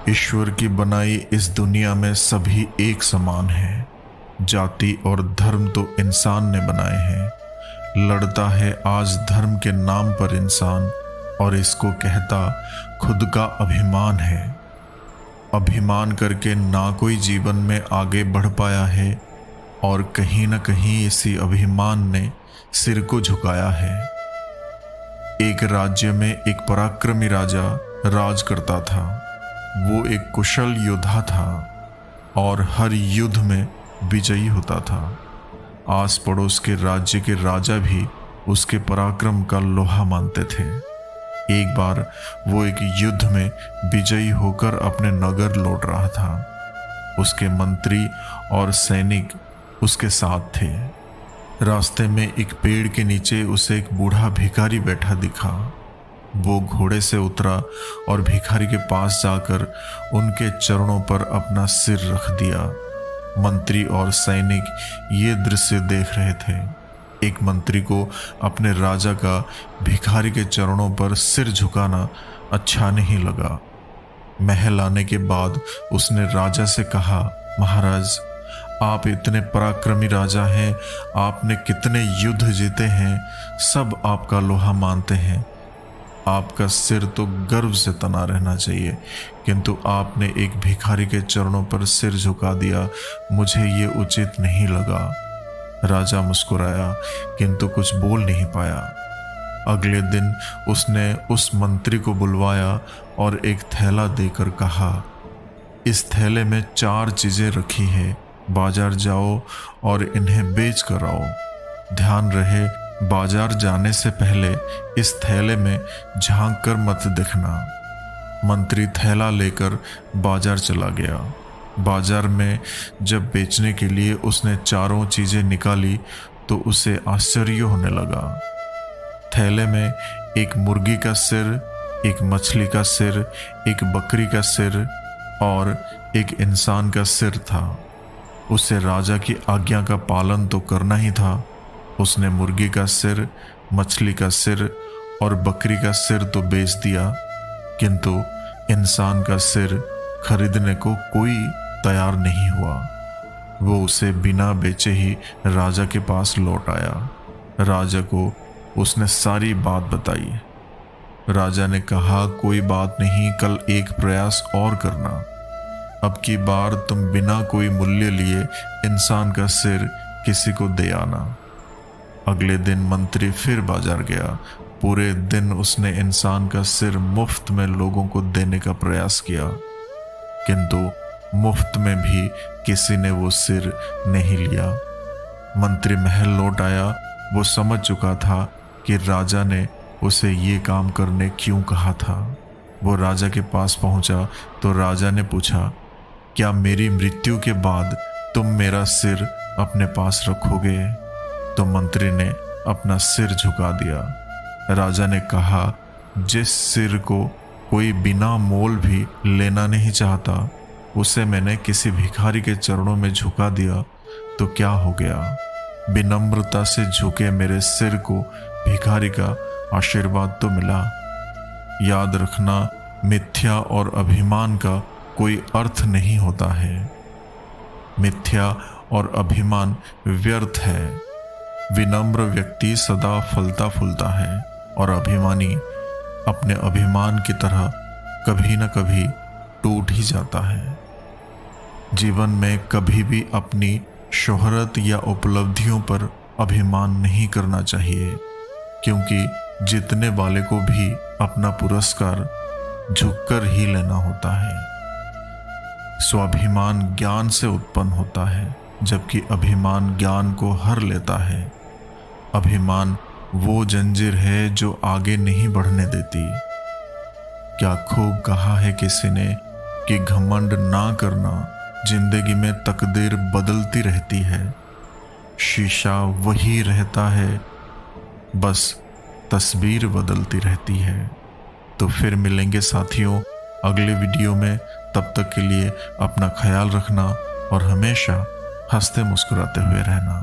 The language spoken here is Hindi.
ईश्वर की बनाई इस दुनिया में सभी एक समान हैं। जाति और धर्म तो इंसान ने बनाए हैं। लड़ता है आज धर्म के नाम पर इंसान, और इसको कहता खुद का अभिमान है। अभिमान करके ना कोई जीवन में आगे बढ़ पाया है, और कहीं न कहीं इसी अभिमान ने सिर को झुकाया है। एक राज्य में एक पराक्रमी राजा राज करता था। वो एक कुशल योद्धा था और हर युद्ध में विजयी होता था। आस पड़ोस के राज्य के राजा भी उसके पराक्रम का लोहा मानते थे। एक बार वो एक युद्ध में विजयी होकर अपने नगर लौट रहा था। उसके मंत्री और सैनिक उसके साथ थे। रास्ते में एक पेड़ के नीचे उसे एक बूढ़ा भिखारी बैठा दिखा। वो घोड़े से उतरा और भिखारी के पास जाकर उनके चरणों पर अपना सिर रख दिया। मंत्री और सैनिक ये दृश्य देख रहे थे। एक मंत्री को अपने राजा का भिखारी के चरणों पर सिर झुकाना अच्छा नहीं लगा। महल आने के बाद उसने राजा से कहा, महाराज, आप इतने पराक्रमी राजा हैं, आपने कितने युद्ध जीते हैं, सब आपका लोहा मानते हैं। आपका सिर तो गर्व से तना रहना चाहिए, किंतु आपने एक भिखारी के चरणों पर सिर झुका दिया। मुझे ये उचित नहीं लगा। राजा मुस्कुराया, किंतु कुछ बोल नहीं पाया। अगले दिन उसने उस मंत्री को बुलवाया और एक थैला देकर कहा, इस थैले में 4 चीज़ें रखी हैं, बाजार जाओ और इन्हें बेच कर आओ। ध्यान रहे, बाजार जाने से पहले इस थैले में झांक कर मत देखना। मंत्री थैला लेकर बाजार चला गया। बाजार में जब बेचने के लिए उसने 4 चीज़ें निकाली तो उसे आश्चर्य होने लगा। थैले में एक मुर्गी का सिर, एक मछली का सिर, एक बकरी का सिर और एक इंसान का सिर था। उसे राजा की आज्ञा का पालन तो करना ही था। उसने मुर्गी का सिर, मछली का सिर और बकरी का सिर तो बेच दिया, किंतु इंसान का सिर खरीदने को कोई तैयार नहीं हुआ। वो उसे बिना बेचे ही राजा के पास लौट आया। राजा को उसने सारी बात बताई। राजा ने कहा, कोई बात नहीं, कल एक प्रयास और करना। अब की बार तुम बिना कोई मूल्य लिए इंसान का सिर किसी को दे आना। अगले दिन मंत्री फिर बाजार गया। पूरे दिन उसने इंसान का सिर मुफ्त में लोगों को देने का प्रयास किया, किंतु मुफ्त में भी किसी ने वो सिर नहीं लिया। मंत्री महल लौट आया। वो समझ चुका था कि राजा ने उसे ये काम करने क्यों कहा था। वो राजा के पास पहुंचा तो राजा ने पूछा, क्या मेरी मृत्यु के बाद तुम मेरा सिर अपने पास रखोगे? तो मंत्री ने अपना सिर झुका दिया। राजा ने कहा, जिस सिर को कोई बिना मोल भी लेना नहीं चाहता, उसे मैंने किसी भिखारी के चरणों में झुका दिया तो क्या हो गया? विनम्रता से झुके मेरे सिर को भिखारी का आशीर्वाद तो मिला। याद रखना, मिथ्या और अभिमान का कोई अर्थ नहीं होता है। मिथ्या और अभिमान व्यर्थ है। विनम्र व्यक्ति सदा फलता फूलता है, और अभिमानी अपने अभिमान की तरह कभी न कभी टूट ही जाता है। जीवन में कभी भी अपनी शोहरत या उपलब्धियों पर अभिमान नहीं करना चाहिए, क्योंकि जीतने वाले को भी अपना पुरस्कार झुककर ही लेना होता है। स्वाभिमान ज्ञान से उत्पन्न होता है, जबकि अभिमान ज्ञान को हर लेता है। अभिमान वो जंजीर है जो आगे नहीं बढ़ने देती। क्या खूब कहा है किसी ने कि घमंड ना करना, जिंदगी में तकदीर बदलती रहती है। शीशा वही रहता है, बस तस्वीर बदलती रहती है। तो फिर मिलेंगे साथियों अगले वीडियो में। तब तक के लिए अपना ख्याल रखना और हमेशा हंसते मुस्कुराते हुए रहना।